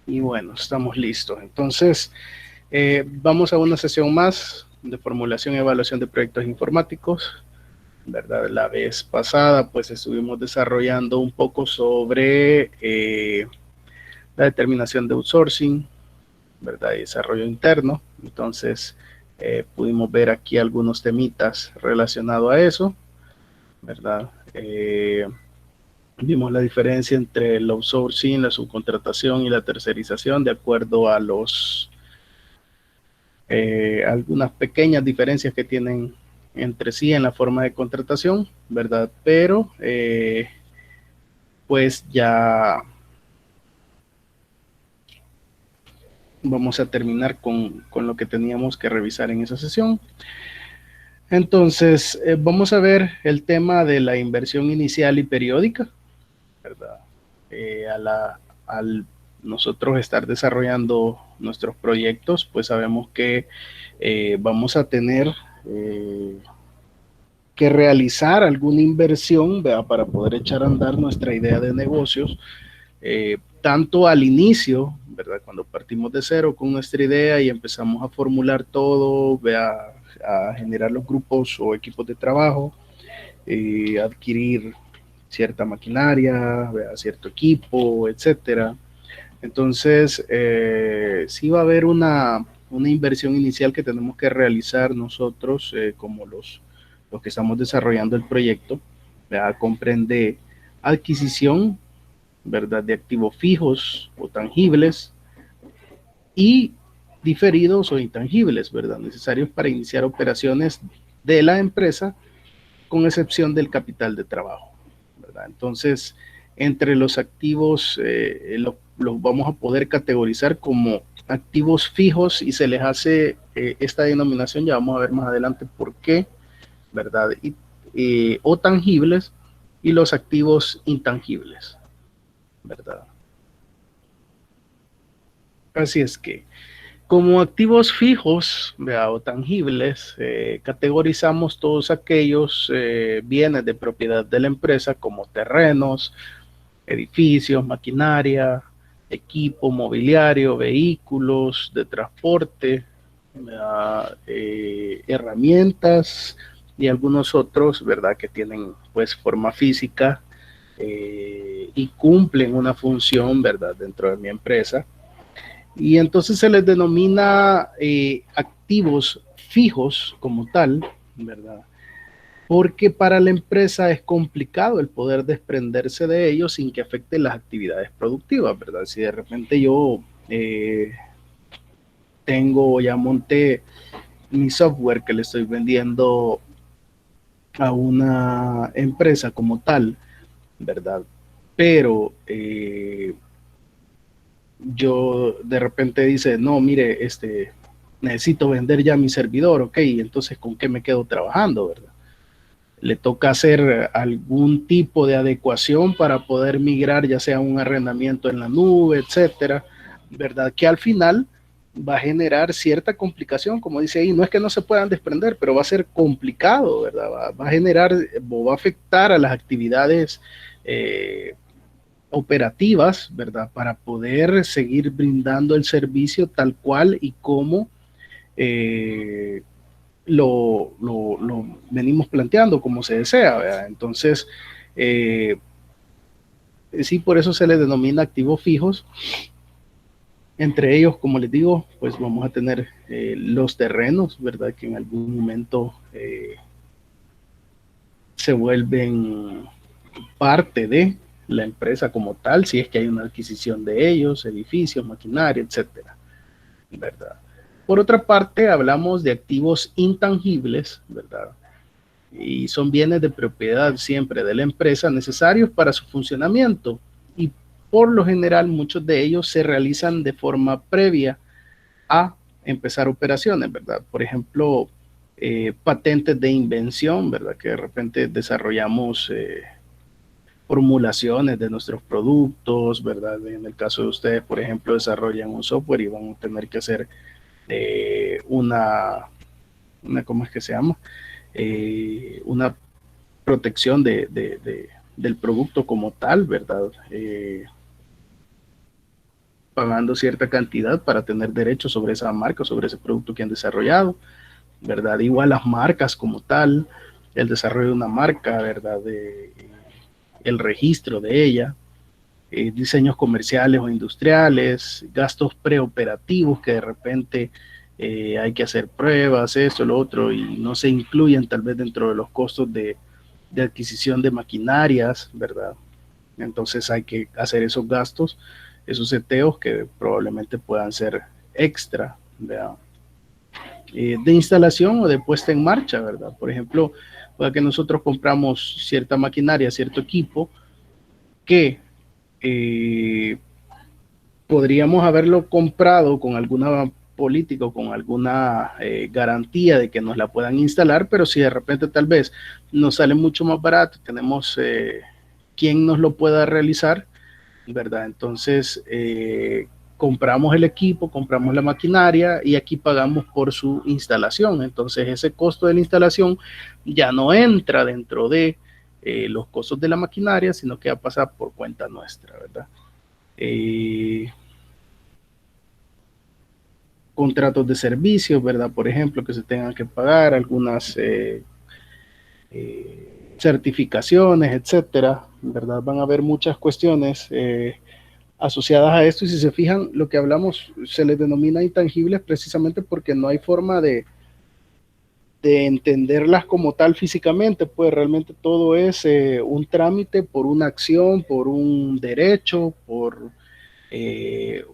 Y bueno, estamos listos. Entonces, vamos a una sesión más de formulación y evaluación de proyectos informáticos, ¿verdad? La vez pasada, pues estuvimos desarrollando un poco sobre la determinación de outsourcing, ¿verdad? Y desarrollo interno. Entonces, pudimos ver aquí algunos temitas relacionados a eso, ¿verdad? Vimos la diferencia entre el outsourcing, la subcontratación y la tercerización de acuerdo a algunas pequeñas diferencias que tienen entre sí en la forma de contratación, ¿verdad? Pero pues ya vamos a terminar con lo que teníamos que revisar en esa sesión. Entonces, vamos a ver el tema de la inversión inicial y periódica, ¿verdad? Al nosotros estar desarrollando nuestros proyectos, pues sabemos que vamos a tener que realizar alguna inversión, ¿verdad? Para poder echar a andar nuestra idea de negocios, tanto al inicio, ¿verdad? Cuando partimos de cero con nuestra idea y empezamos a formular todo, ¿verdad? A generar los grupos o equipos de trabajo, adquirir cierta maquinaria, ¿verdad? Cierto equipo, etcétera. Entonces, sí va a haber una inversión inicial que tenemos que realizar nosotros como los que estamos desarrollando el proyecto. ¿Verdad? Comprende adquisición, ¿verdad? De activos fijos o tangibles y diferidos o intangibles, ¿verdad? Necesarios para iniciar operaciones de la empresa con excepción del capital de trabajo, ¿verdad? Entonces, entre los activos los vamos a poder categorizar como activos fijos y se les hace esta denominación, ya vamos a ver más adelante por qué, ¿verdad? O tangibles y los activos intangibles, ¿verdad? Así es que como activos fijos, ¿verdad? O tangibles, categorizamos todos aquellos bienes de propiedad de la empresa como terrenos, edificios, maquinaria, equipo, mobiliario, vehículos de transporte, herramientas y algunos otros, ¿verdad? Que tienen pues forma física y cumplen una función, ¿verdad? Dentro de mi empresa. Y entonces se les denomina activos fijos como tal, ¿verdad? Porque para la empresa es complicado el poder desprenderse de ellos sin que afecte las actividades productivas, ¿verdad? Si de repente yo ya monté mi software que le estoy vendiendo a una empresa como tal, ¿verdad? Pero yo de repente dice, no, mire, necesito vender ya mi servidor, ok, entonces ¿con qué me quedo trabajando, verdad? Le toca hacer algún tipo de adecuación para poder migrar, ya sea un arrendamiento en la nube, etcétera, ¿verdad? Que al final va a generar cierta complicación, como dice ahí, no es que no se puedan desprender, pero va a ser complicado, ¿verdad? Va a generar o va a afectar a las actividades operativas, ¿verdad? Para poder seguir brindando el servicio tal cual y como eh, lo venimos planteando como se desea, ¿verdad? Entonces, sí, por eso se les denomina activos fijos. Entre ellos, como les digo, pues vamos a tener los terrenos, ¿verdad? Que en algún momento se vuelven parte de la empresa como tal, si es que hay una adquisición de ellos, edificios, maquinaria, etcétera, ¿verdad? Por otra parte, hablamos de activos intangibles, ¿verdad? Y son bienes de propiedad siempre de la empresa necesarios para su funcionamiento y por lo general muchos de ellos se realizan de forma previa a empezar operaciones, ¿verdad? Por ejemplo, patentes de invención, ¿verdad? Que de repente desarrollamos formulaciones de nuestros productos, ¿verdad? En el caso de ustedes, por ejemplo, desarrollan un software y van a tener que hacer ¿cómo es que se llama? Una protección del producto como tal, ¿verdad? pagando cierta cantidad para tener derechos sobre esa marca, sobre ese producto que han desarrollado, ¿verdad? Igual las marcas como tal, el desarrollo de una marca, ¿verdad? El registro de ella, diseños comerciales o industriales, gastos preoperativos que de repente hay que hacer pruebas, esto, lo otro, y no se incluyen tal vez dentro de los costos de adquisición de maquinarias, ¿verdad? Entonces hay que hacer esos gastos, esos seteos que probablemente puedan ser extra, ¿verdad? De instalación o de puesta en marcha, ¿verdad? Por ejemplo, puede que nosotros compramos cierta maquinaria, cierto equipo, que podríamos haberlo comprado con alguna política o con alguna garantía de que nos la puedan instalar, pero si de repente tal vez nos sale mucho más barato, tenemos quien nos lo pueda realizar, ¿verdad? Entonces, compramos el equipo, compramos la maquinaria y aquí pagamos por su instalación. Entonces, ese costo de la instalación ya no entra dentro de los costos de la maquinaria, sino que va a pasar por cuenta nuestra, ¿verdad? Contratos de servicios, ¿verdad? Por ejemplo, que se tengan que pagar algunas certificaciones, etcétera, ¿verdad? Van a haber muchas cuestiones asociadas a esto y si se fijan, lo que hablamos se les denomina intangibles precisamente porque no hay forma de entenderlas como tal físicamente, pues realmente todo es un trámite por una acción, por un derecho, por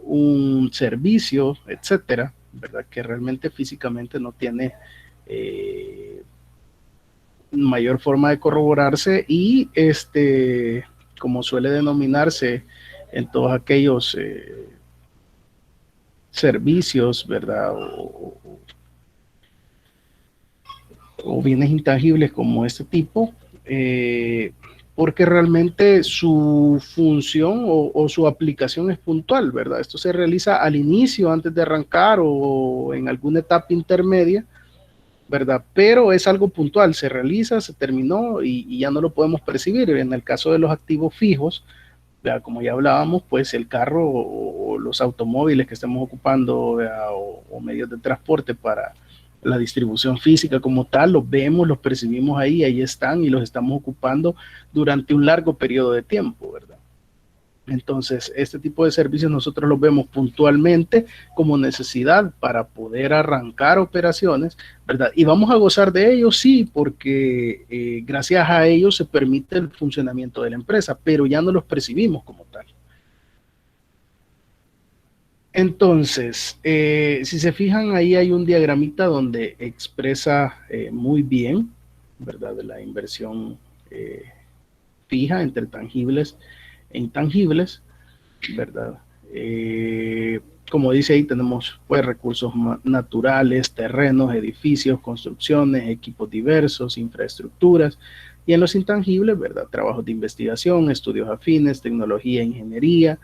un servicio, etcétera, ¿verdad? Que realmente físicamente no tiene mayor forma de corroborarse y como suele denominarse en todos aquellos servicios, ¿verdad? O bienes intangibles como este tipo, porque realmente su función o su aplicación es puntual, ¿verdad? Esto se realiza al inicio, antes de arrancar o en alguna etapa intermedia, ¿verdad? Pero es algo puntual, se realiza, se terminó y ya no lo podemos percibir. En el caso de los activos fijos, ¿verdad? Como ya hablábamos, pues el carro o los automóviles que estemos ocupando, o medios de transporte para la distribución física como tal, los vemos, los percibimos ahí están y los estamos ocupando durante un largo periodo de tiempo, ¿verdad? Entonces, este tipo de servicios nosotros los vemos puntualmente como necesidad para poder arrancar operaciones, ¿verdad? Y vamos a gozar de ellos, sí, porque gracias a ellos se permite el funcionamiento de la empresa, pero ya no los percibimos como tal. Entonces, si se fijan, ahí hay un diagramita donde expresa muy bien, ¿verdad? De la inversión fija entre tangibles e intangibles, ¿verdad? Como dice ahí, tenemos pues recursos naturales, terrenos, edificios, construcciones, equipos diversos, infraestructuras, y en los intangibles, ¿verdad? Trabajos de investigación, estudios afines, tecnología, ingeniería,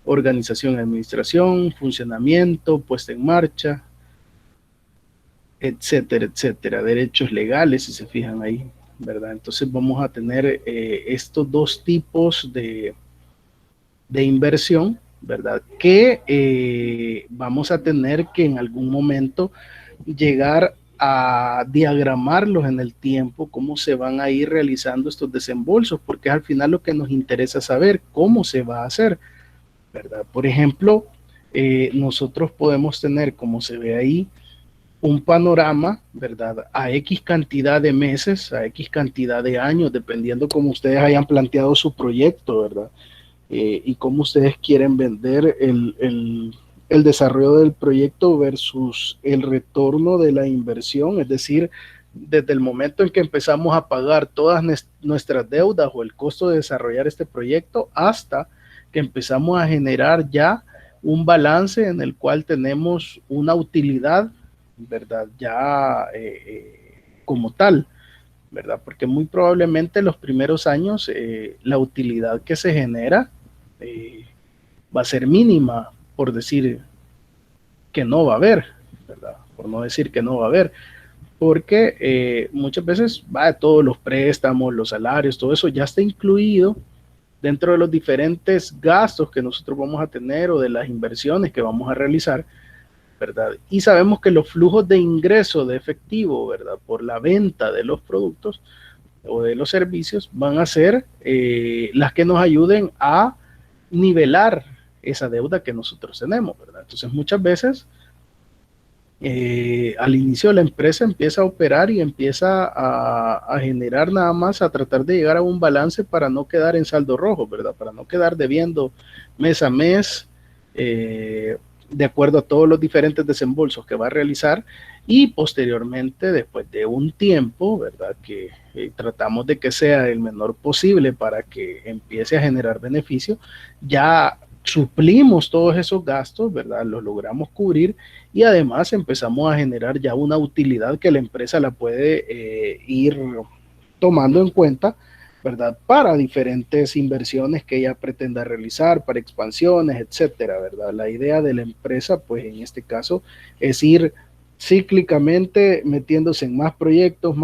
organización y administración, funcionamiento, puesta en marcha, etcétera, etcétera. Derechos legales, si se fijan ahí, ¿verdad? Entonces vamos a tener estos dos tipos de inversión, ¿verdad? Que vamos a tener que en algún momento llegar a diagramarlos en el tiempo, cómo se van a ir realizando estos desembolsos, porque al final lo que nos interesa saber cómo se va a hacer, ¿verdad? Por ejemplo, nosotros podemos tener, como se ve ahí, un panorama, ¿verdad? A X cantidad de meses, a X cantidad de años, dependiendo cómo ustedes hayan planteado su proyecto, ¿verdad? Y cómo ustedes quieren vender el desarrollo del proyecto versus el retorno de la inversión, es decir, desde el momento en que empezamos a pagar todas nuestras deudas o el costo de desarrollar este proyecto hasta que empezamos a generar ya un balance en el cual tenemos una utilidad, ¿verdad? Ya como tal, ¿verdad? Porque muy probablemente los primeros años la utilidad que se genera va a ser mínima, por decir que no va a haber, ¿verdad? Por no decir que no va a haber, porque muchas veces va todos los préstamos, los salarios, todo eso ya está incluido dentro de los diferentes gastos que nosotros vamos a tener o de las inversiones que vamos a realizar, ¿verdad? Y sabemos que los flujos de ingreso de efectivo, ¿verdad? Por la venta de los productos o de los servicios van a ser las que nos ayuden a nivelar esa deuda que nosotros tenemos, ¿verdad? Entonces muchas veces al inicio la empresa empieza a operar y empieza a generar nada más, a tratar de llegar a un balance para no quedar en saldo rojo, ¿verdad? Para no quedar debiendo mes a mes, de acuerdo a todos los diferentes desembolsos que va a realizar, y posteriormente, después de un tiempo, ¿verdad? Que tratamos de que sea el menor posible para que empiece a generar beneficio, ya suplimos todos esos gastos, ¿verdad? Los logramos cubrir y además empezamos a generar ya una utilidad que la empresa la puede ir tomando en cuenta, ¿verdad? Para diferentes inversiones que ella pretenda realizar, para expansiones, etcétera, ¿verdad? La idea de la empresa, pues en este caso, es ir cíclicamente metiéndose en más proyectos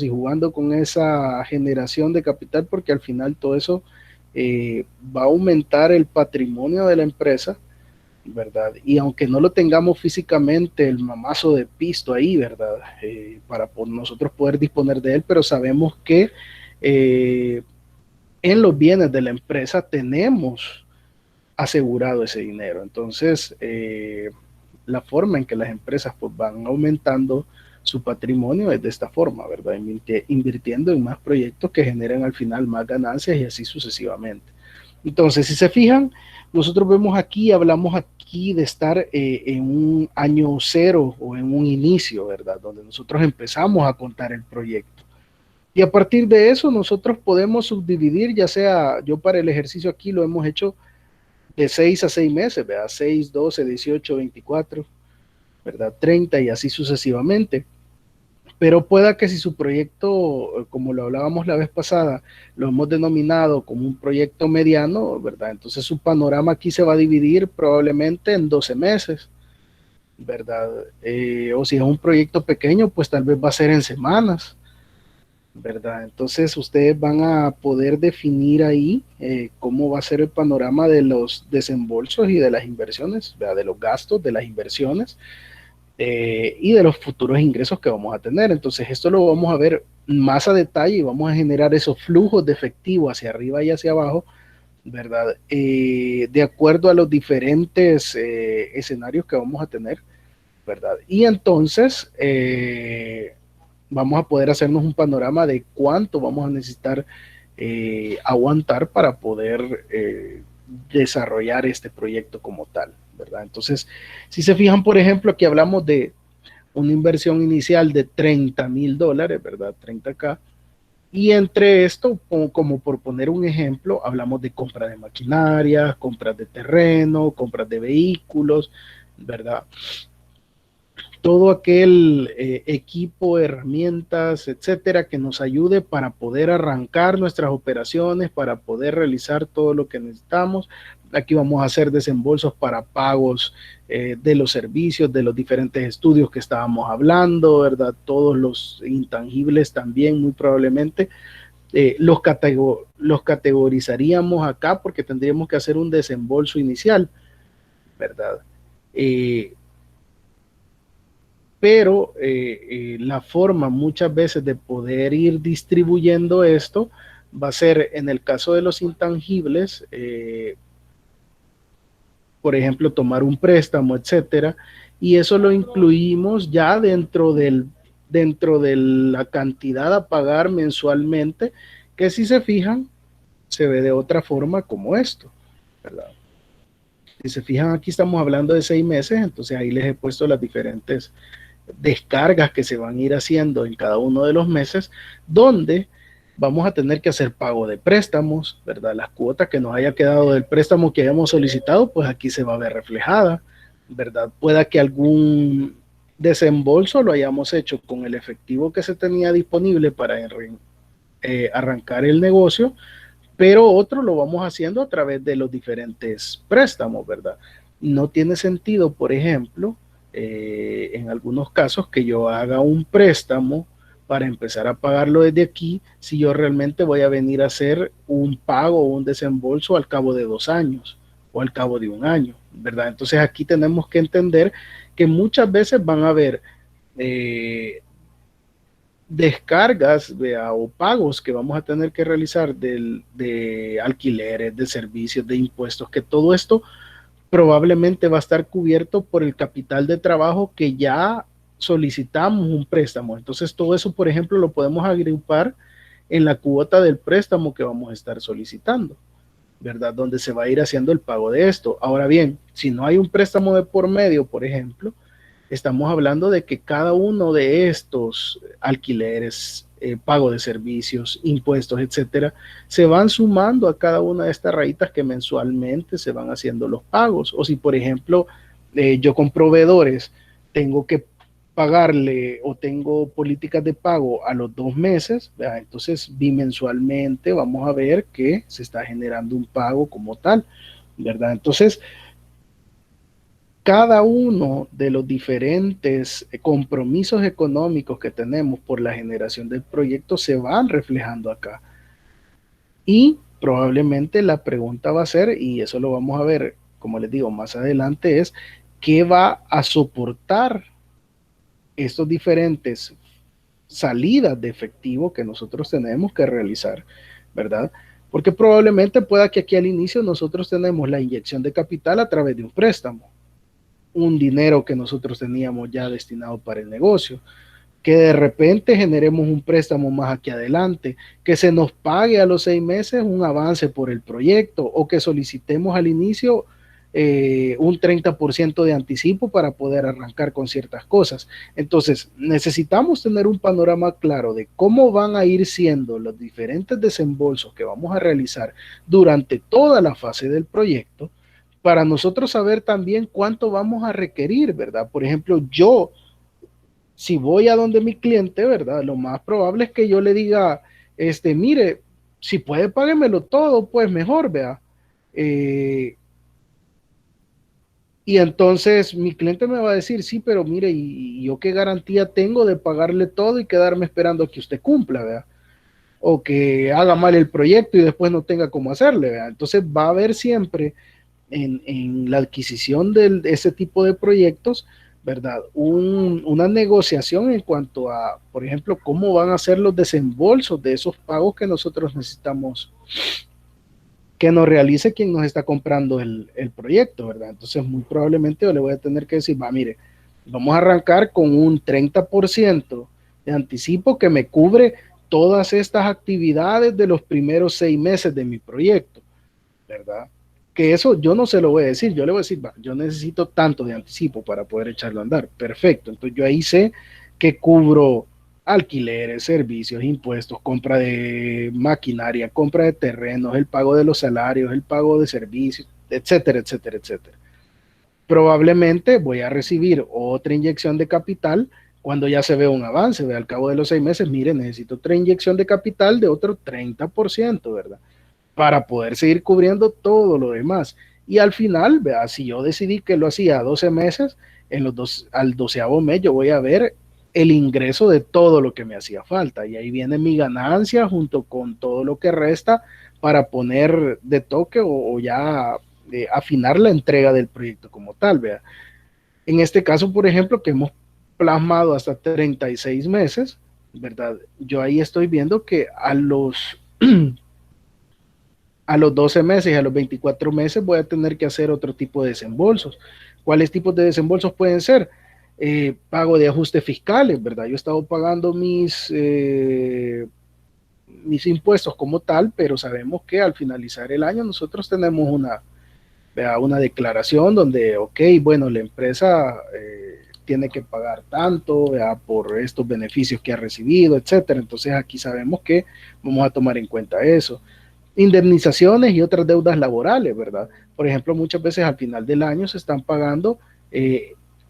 y jugando con esa generación de capital, porque al final todo eso va a aumentar el patrimonio de la empresa, ¿verdad? Y aunque no lo tengamos físicamente el mamazo de pisto ahí, ¿verdad? Para nosotros poder disponer de él, pero sabemos que en los bienes de la empresa tenemos asegurado ese dinero. Entonces, la forma en que las empresas pues, van aumentando su patrimonio es de esta forma, ¿verdad? Invirtiendo en más proyectos que generen al final más ganancias y así sucesivamente. Entonces, si se fijan, nosotros vemos aquí, hablamos aquí de estar en un año cero o en un inicio, ¿verdad? Donde nosotros empezamos a contar el proyecto. Y a partir de eso nosotros podemos subdividir, ya sea, yo para el ejercicio aquí lo hemos hecho de 6 a 6 meses, ¿verdad? 6, 12, 18, 24, ¿verdad? 30 y así sucesivamente. Pero pueda que si su proyecto, como lo hablábamos la vez pasada, lo hemos denominado como un proyecto mediano, ¿verdad? Entonces su panorama aquí se va a dividir probablemente en 12 meses, ¿verdad? O si es un proyecto pequeño, pues tal vez va a ser en semanas, ¿verdad? Entonces ustedes van a poder definir ahí cómo va a ser el panorama de los desembolsos y de las inversiones, ¿verdad? De los gastos, de las inversiones y de los futuros ingresos que vamos a tener. Entonces esto lo vamos a ver más a detalle y vamos a generar esos flujos de efectivo hacia arriba y hacia abajo, ¿verdad? De acuerdo a los diferentes escenarios que vamos a tener, ¿verdad? Y entonces vamos a poder hacernos un panorama de cuánto vamos a necesitar aguantar para poder desarrollar este proyecto como tal, ¿verdad? Entonces, si se fijan, por ejemplo, aquí hablamos de una inversión inicial de $30,000, ¿verdad? 30K. Y entre esto, como por poner un ejemplo, hablamos de compra de maquinaria, compras de terreno, compras de vehículos, ¿verdad? Todo aquel equipo, herramientas, etcétera, que nos ayude para poder arrancar nuestras operaciones, para poder realizar todo lo que necesitamos. Aquí vamos a hacer desembolsos para pagos de los servicios, de los diferentes estudios que estábamos hablando, ¿verdad? Todos los intangibles también, muy probablemente. Los categorizaríamos acá porque tendríamos que hacer un desembolso inicial, ¿verdad? Pero la forma muchas veces de poder ir distribuyendo esto va a ser en el caso de los intangibles, por ejemplo, tomar un préstamo, etcétera, y eso lo incluimos ya dentro de la cantidad a pagar mensualmente, que si se fijan, se ve de otra forma como esto, ¿verdad? Si se fijan, aquí estamos hablando de 6 meses, entonces ahí les he puesto las diferentes descargas que se van a ir haciendo en cada uno de los meses, donde vamos a tener que hacer pago de préstamos, ¿verdad? Las cuotas que nos haya quedado del préstamo que hayamos solicitado, pues aquí se va a ver reflejada, ¿verdad? Pueda que algún desembolso lo hayamos hecho con el efectivo que se tenía disponible para arrancar el negocio, pero otro lo vamos haciendo a través de los diferentes préstamos, ¿verdad? No tiene sentido, por ejemplo, en algunos casos que yo haga un préstamo para empezar a pagarlo desde aquí si yo realmente voy a venir a hacer un pago o un desembolso al cabo de 2 años o al cabo de un año, ¿verdad? Entonces aquí tenemos que entender que muchas veces van a haber eh, descargas o pagos que vamos a tener que realizar de alquileres, de servicios, de impuestos, que todo esto probablemente va a estar cubierto por el capital de trabajo que ya solicitamos un préstamo. Entonces todo eso, por ejemplo, lo podemos agrupar en la cuota del préstamo que vamos a estar solicitando, ¿verdad? Donde se va a ir haciendo el pago de esto. Ahora bien, si no hay un préstamo de por medio, por ejemplo, estamos hablando de que cada uno de estos alquileres, pago de servicios, impuestos, etcétera, se van sumando a cada una de estas rayitas que mensualmente se van haciendo los pagos. O si, por ejemplo, yo con proveedores tengo que pagarle o tengo políticas de pago a los 2 meses, ¿verdad? Entonces bimensualmente vamos a ver que se está generando un pago como tal, ¿verdad? Entonces, cada uno de los diferentes compromisos económicos que tenemos por la generación del proyecto se van reflejando acá. Y probablemente la pregunta va a ser, y eso lo vamos a ver, como les digo, más adelante, es qué va a soportar estos diferentes salidas de efectivo que nosotros tenemos que realizar, ¿verdad? Porque probablemente pueda que aquí al inicio nosotros tenemos la inyección de capital a través de un préstamo, un dinero que nosotros teníamos ya destinado para el negocio, que de repente generemos un préstamo más aquí adelante, que se nos pague a los 6 meses un avance por el proyecto o que solicitemos al inicio un 30% de anticipo para poder arrancar con ciertas cosas. Entonces, necesitamos tener un panorama claro de cómo van a ir siendo los diferentes desembolsos que vamos a realizar durante toda la fase del proyecto para nosotros saber también cuánto vamos a requerir, ¿verdad? Por ejemplo, yo, si voy a donde mi cliente, ¿verdad? Lo más probable es que yo le diga, mire, si puede, páguemelo todo, pues mejor, vea. Eh, y entonces mi cliente me va a decir, sí, pero mire, ¿y yo qué garantía tengo de pagarle todo y quedarme esperando a que usted cumpla, vea? O que haga mal el proyecto y después no tenga cómo hacerle, vea. Entonces va a haber siempre en la adquisición de ese tipo de proyectos, ¿verdad? Una negociación en cuanto a, por ejemplo, cómo van a ser los desembolsos de esos pagos que nosotros necesitamos que nos realice quien nos está comprando el proyecto, ¿verdad? Entonces, muy probablemente yo le voy a tener que decir, va, mire, vamos a arrancar con un 30% de anticipo que me cubre todas estas actividades de los primeros 6 meses de mi proyecto, ¿verdad? Que eso yo no se lo voy a decir, yo le voy a decir, va, yo necesito tanto de anticipo para poder echarlo a andar, perfecto, entonces yo ahí sé que cubro alquileres, servicios, impuestos, compra de maquinaria, compra de terrenos, el pago de los salarios, el pago de servicios, etcétera, etcétera, etcétera. Probablemente voy a recibir otra inyección de capital cuando ya se ve un avance, al cabo de los 6 meses, mire, necesito otra inyección de capital de otro 30%, ¿verdad? Para poder seguir cubriendo todo lo demás. Y al final, vea, si yo decidí que lo hacía a 12 meses, al 12º mes yo voy a ver el ingreso de todo lo que me hacía falta. Y ahí viene mi ganancia junto con todo lo que resta para poner de toque o ya afinar la entrega del proyecto como tal. Vea. En este caso, por ejemplo, que hemos plasmado hasta 36 meses, ¿verdad? Yo ahí estoy viendo que a los 12 meses y a los 24 meses voy a tener que hacer otro tipo de desembolsos. ¿Cuáles tipos de desembolsos pueden ser? Pago de ajustes fiscales, ¿verdad? Yo he estado pagando mis impuestos como tal, pero sabemos que al finalizar el año nosotros tenemos una declaración donde, ok, bueno, la empresa tiene que pagar tanto por estos beneficios que ha recibido, etcétera. Entonces aquí sabemos que vamos a tomar en cuenta eso. Indemnizaciones y otras deudas laborales, ¿verdad? Por ejemplo, muchas veces al final del año se están pagando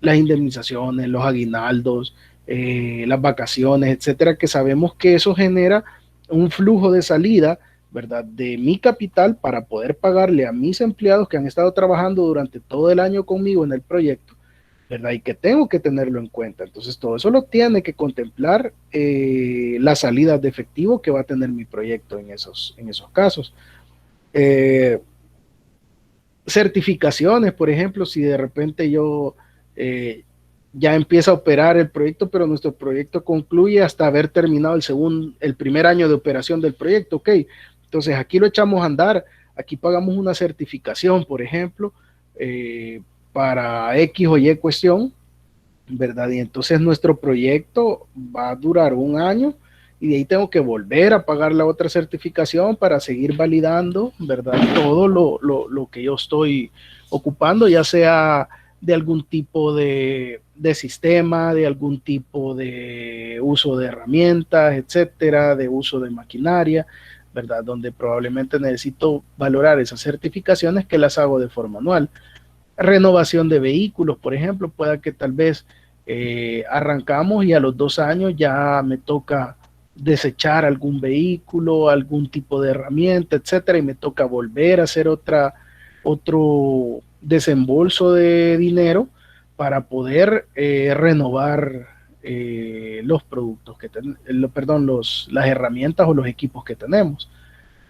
las indemnizaciones, los aguinaldos, las vacaciones, etcétera, que sabemos que eso genera un flujo de salida, ¿verdad? De mi capital para poder pagarle a mis empleados que han estado trabajando durante todo el año conmigo en el proyecto, ¿verdad? Y que tengo que tenerlo en cuenta. Entonces, todo eso lo tiene que contemplar las salidas de efectivo que va a tener mi proyecto en esos casos. Certificaciones, por ejemplo, si de repente yo ya empieza a operar el proyecto, pero nuestro proyecto concluye hasta haber terminado el primer año de operación del proyecto, ok, entonces aquí lo echamos a andar, aquí pagamos una certificación, por ejemplo, para X o Y cuestión, ¿verdad? Y entonces nuestro proyecto va a durar un año y de ahí tengo que volver a pagar la otra certificación para seguir validando, ¿verdad? Todo lo que yo estoy ocupando, ya sea de algún tipo de sistema, de algún tipo de uso de herramientas, etcétera, de uso de maquinaria, ¿verdad? Donde probablemente necesito valorar esas certificaciones que las hago de forma anual. Renovación de vehículos, por ejemplo, pueda que tal vez arrancamos y a los 2 años ya me toca desechar algún vehículo, algún tipo de herramienta, etcétera, y me toca volver a hacer otro desembolso de dinero para poder renovar los productos las herramientas o los equipos que tenemos.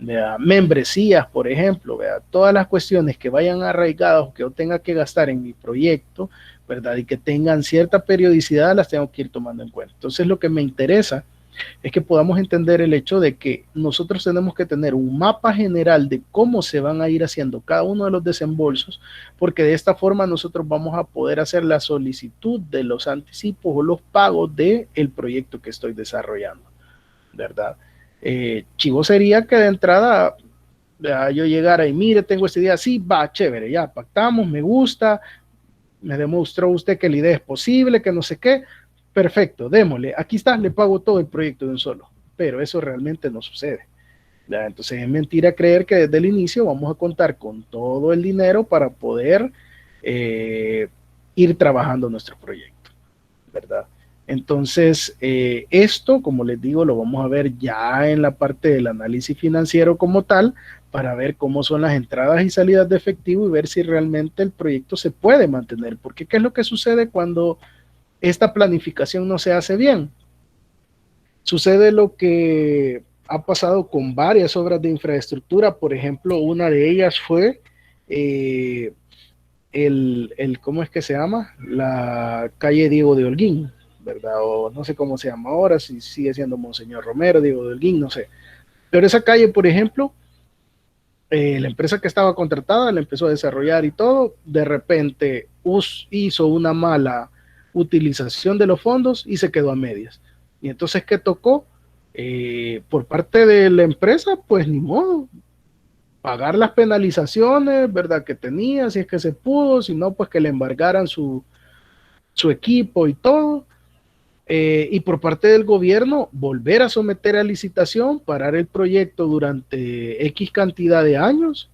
Vea, membresías, por ejemplo, vea, todas las cuestiones que vayan arraigadas o que yo tenga que gastar en mi proyecto, ¿verdad? Y que tengan cierta periodicidad, las tengo que ir tomando en cuenta. Entonces, lo que me interesa es que podamos entender el hecho de que nosotros tenemos que tener un mapa general de cómo se van a ir haciendo cada uno de los desembolsos, porque de esta forma nosotros vamos a poder hacer la solicitud de los anticipos o los pagos del proyecto que estoy desarrollando, ¿verdad? Chivo sería que de entrada yo llegara y mire, tengo este día, sí, va, chévere, ya pactamos, me gusta, me demostró usted que la idea es posible, que no sé qué, perfecto, démosle, aquí está, le pago todo el proyecto de un solo, pero eso realmente no sucede. ¿Ya? Entonces es mentira creer que desde el inicio vamos a contar con todo el dinero para poder ir trabajando nuestro proyecto, ¿verdad? Entonces, esto, como les digo, lo vamos a ver ya en la parte del análisis financiero como tal, para ver cómo son las entradas y salidas de efectivo y ver si realmente el proyecto se puede mantener. Porque ¿qué es lo que sucede cuando esta planificación no se hace bien? Sucede lo que ha pasado con varias obras de infraestructura. Por ejemplo, una de ellas fue eh, ¿cómo es que se llama? La calle Diego de Holguín, ¿verdad? O no sé cómo se llama ahora, si sigue siendo Monseñor Romero, Diego de Holguín, no sé. Pero esa calle, por ejemplo, la empresa que estaba contratada la empezó a desarrollar y todo, de repente hizo una mala utilización de los fondos y se quedó a medias. Y entonces, ¿qué tocó? Por parte de la empresa, pues ni modo, pagar las penalizaciones, ¿verdad? Que tenía, si es que se pudo, si no, pues que le embargaran su equipo y todo. Y por parte del gobierno, volver a someter a licitación, parar el proyecto durante X cantidad de años,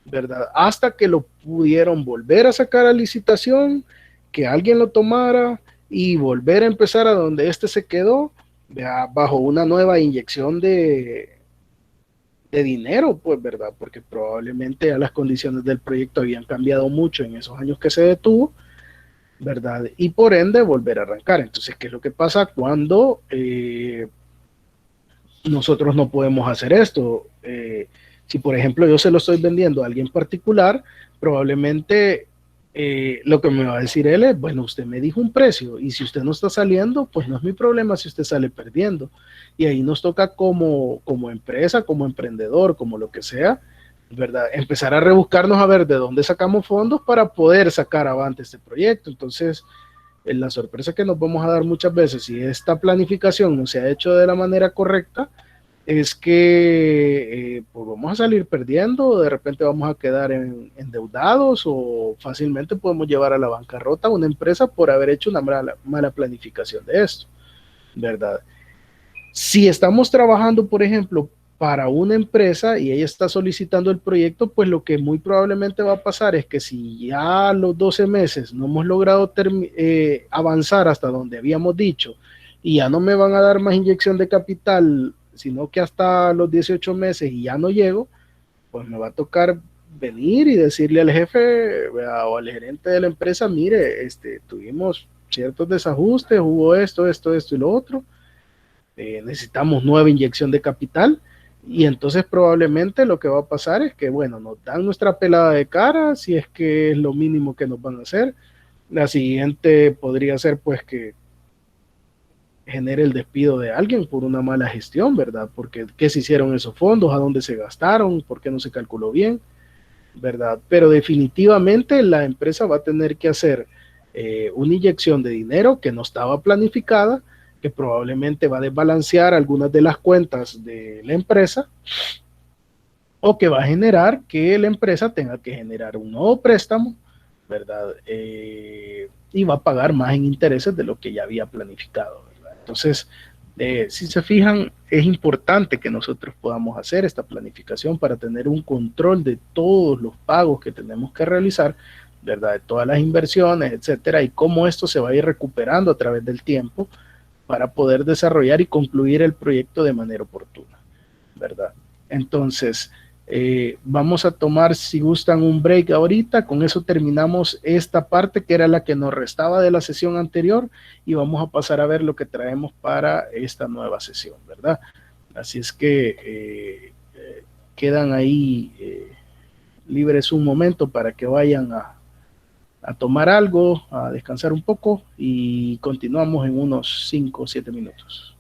¿verdad? Hasta que lo pudieron volver a sacar a licitación, que alguien lo tomara y volver a empezar a donde este se quedó, ¿verdad? Bajo una nueva inyección de dinero, pues, ¿verdad? Porque probablemente ya las condiciones del proyecto habían cambiado mucho en esos años que se detuvo, ¿verdad? Y por ende volver a arrancar. Entonces, ¿qué es lo que pasa cuando nosotros no podemos hacer esto? Si, por ejemplo, yo se lo estoy vendiendo a alguien particular, probablemente lo que me va a decir él es, bueno, usted me dijo un precio y si usted no está saliendo, pues no es mi problema si usted sale perdiendo. Y ahí nos toca como empresa, como emprendedor, como lo que sea, ¿verdad? Empezar a rebuscarnos a ver de dónde sacamos fondos para poder sacar avante este proyecto. Entonces, la sorpresa que nos vamos a dar muchas veces si esta planificación no se ha hecho de la manera correcta es que pues vamos a salir perdiendo, de repente vamos a quedar endeudados o fácilmente podemos llevar a la bancarrota a una empresa por haber hecho una mala planificación de esto, ¿verdad? Si estamos trabajando, por ejemplo, para una empresa y ella está solicitando el proyecto, pues lo que muy probablemente va a pasar es que si ya a los 12 meses no hemos logrado avanzar hasta donde habíamos dicho y ya no me van a dar más inyección de capital, sino que hasta los 18 meses y ya no llego, pues me va a tocar venir y decirle al jefe o al gerente de la empresa, mire, tuvimos ciertos desajustes, hubo esto y lo otro, necesitamos nueva inyección de capital y entonces probablemente lo que va a pasar es que, bueno, nos dan nuestra pelada de cara, si es que es lo mínimo que nos van a hacer. La siguiente podría ser pues que genere el despido de alguien por una mala gestión, ¿verdad? Porque qué se hicieron esos fondos, a dónde se gastaron, por qué no se calculó bien, ¿verdad? Pero definitivamente la empresa va a tener que hacer una inyección de dinero que no estaba planificada, que probablemente va a desbalancear algunas de las cuentas de la empresa o que va a generar que la empresa tenga que generar un nuevo préstamo, ¿verdad? Y va a pagar más en intereses de lo que ya había planificado, ¿verdad? Entonces, si se fijan, es importante que nosotros podamos hacer esta planificación para tener un control de todos los pagos que tenemos que realizar, ¿verdad? De todas las inversiones, etcétera, y cómo esto se va a ir recuperando a través del tiempo para poder desarrollar y concluir el proyecto de manera oportuna, ¿verdad? Entonces, vamos a tomar, si gustan, un break ahorita. Con eso terminamos esta parte que era la que nos restaba de la sesión anterior y vamos a pasar a ver lo que traemos para esta nueva sesión, ¿verdad? Así es que quedan ahí libres un momento para que vayan a tomar algo, a descansar un poco y continuamos en unos 5 o 7 minutos.